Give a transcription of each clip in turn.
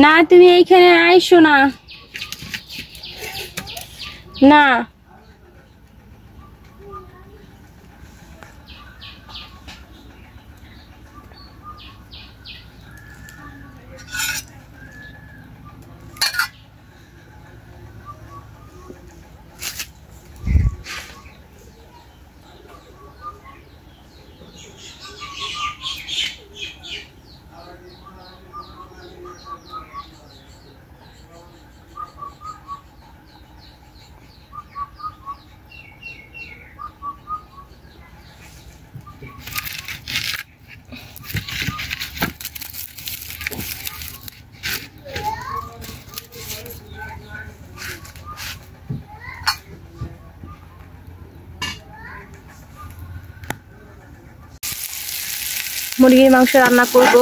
না তুমি এইখানে আইসো না, না মুরগির মাংস রান্না করব।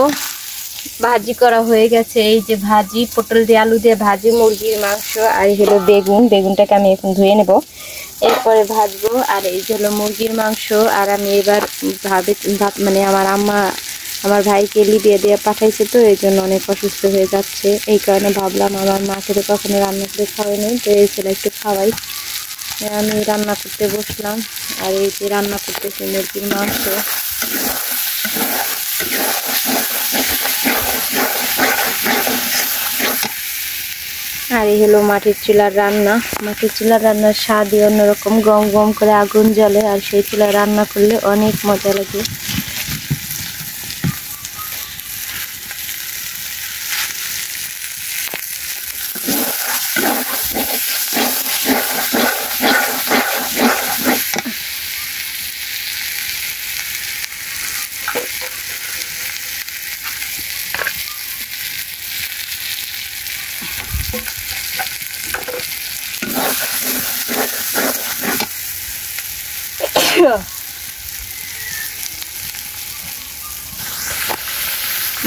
ভাজি করা হয়ে গেছে, এই যে ভাজি, পটল দিয়ে আলু দিয়ে ভাজি, মুরগির মাংস, আর এই হলো বেগুন। বেগুনটাকে আমি এখন ধুয়ে নেব, এরপরে ভাজবো। আর এই যে হলো মুরগির মাংস। আর আমি এবার মানে আমার আম্মা আমার ভাইকে লিবিয়া দিয়ে পাঠাইছে, তো এই জন্য অনেক অসুস্থ হয়ে যাচ্ছে। এই কারণে ভাবলাম আমার মাকে তো কখনো রান্না করে খাওয়াই নেই, তো এই ছেলে একটু খাওয়াই। আমি রান্না করতে বসলাম, আর এই যে রান্না করতেছি মুরগির মাংস। আর এই হলো মাটির চুলার রান্না। মাটির চুলার রান্নার স্বাদই অন্যরকম, গম গম করে আগুন জ্বলে, আর সেই চুলায় রান্না করলে অনেক মজা লাগে।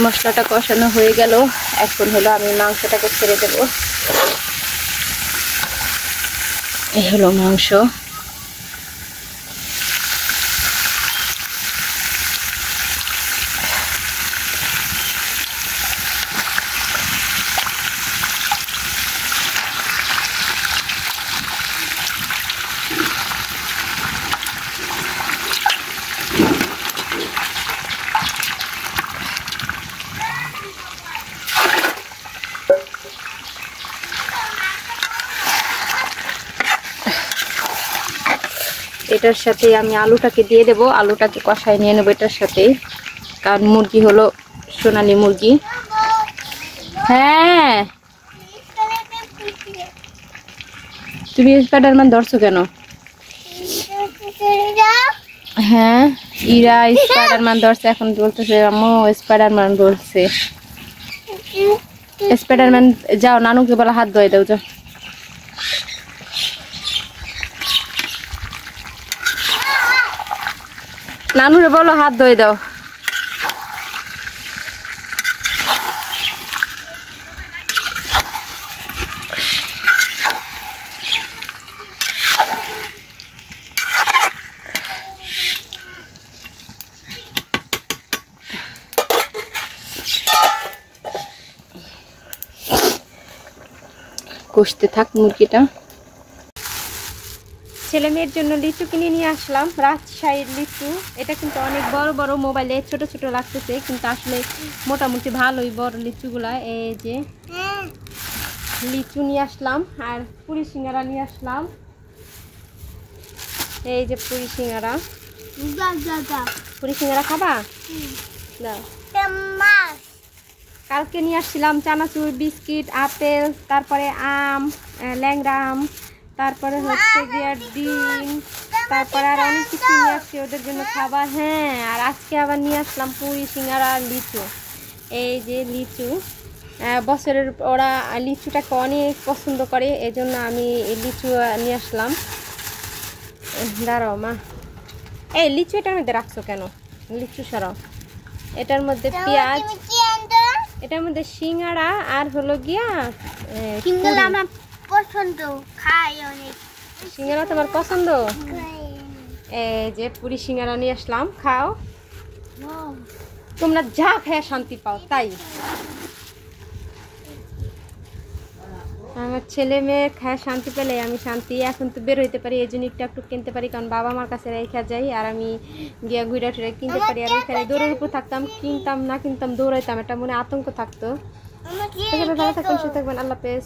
মশলাটা কষানো হয়ে গেল, এখন হলো আমি মাংসটাকে ছেড়ে দেব। এই হলো মাংস। এটার সাথে আমি আলুটাকে দিয়ে দেব, আলুটাকে কষায় নিয়ে নেবো এটার সাথে, কারণ মুরগি হলো সোনালী মুরগি। হ্যাঁ, তুমি স্পাইডারম্যান ধরছো কেন? হ্যাঁ, ইরা স্পাইডারম্যান ধরছে, এখন বলতেছে আম্মু স্পাইডারম্যান বলছে। স্পাইডারম্যান, যাও নানুকে বলা হাত ধুয়ে দাও, যাও। নানুরে বলো হাত ধুয়ে দাও। কষতে থাক মুরগিটা। ছেলে মেয়ের জন্য লিচু কিনে নিয়ে আসলাম, রাজশাহীর লিচু। এটা কিন্তু অনেক বড় বড়, মোবাইলে ছোট ছোট লাগতেছে, কিন্তু আসলে মোটামুটি ভালোই বড় লিচুগুলা। এই যে লিচু নিয়ে আসলাম, আর পুরি সিঙ্গারা নিয়ে আসলাম। এই যে পুরি সিঙ্গারা। পুরি সিঙ্গারা খাবা? কালকে নিয়ে আসছিলাম চানাচুর, বিস্কিট, আপেল, তারপরে আম, ল্যাংড়া আম, তারপরে হচ্ছে গিয়ে ডিম, তারপরে আর অনেক কিছু নিয়ে আসছি ওদের জন্য খাবার। হ্যাঁ, আর আজকে আবার নিয়ে আসলাম পুরি সিঙ্গারা আর লিচু। এই যে লিচু, বছরের ওরা লিচুটাকে অনেক পছন্দ করে, এই জন্য আমি লিচু নিয়ে আসলাম। দাঁড়াও মা, এই লিচু এটার মধ্যে রাখছো কেন? লিচু সরাও। এটার মধ্যে পেঁয়াজ, এটার মধ্যে সিঙ্গারা, আর হলো গিয়া সিঙ্গারা আমার পছন্দ, খাই অনেক। সিঙ্গারা তোমার পছন্দ? এই যে পুরি সিঙ্গারা নিয়ে আসলাম, খাও। তোমরা যা খেয়ে শান্তি পাও তাই। আমার ছেলে মেয়ে খায় শান্তি পেলে আমি শান্তি। এখন তো বের হইতে পারি, এই জন্য একটু একটু কিনতে পারি, কারণ বাবা আমার কাছে রেখা যাই আর আমি গিয়া ঘুরে টুরে কিনতে পারি। আর এখানে দৌড়ের উপর থাকতাম, কিনতাম না কিনতাম, দৌড়াইতাম, এটা মনে আতঙ্ক থাকতো। ভালো থাকবেন, সুস্থ থাকবেন, আল্লাহ হাফেজ।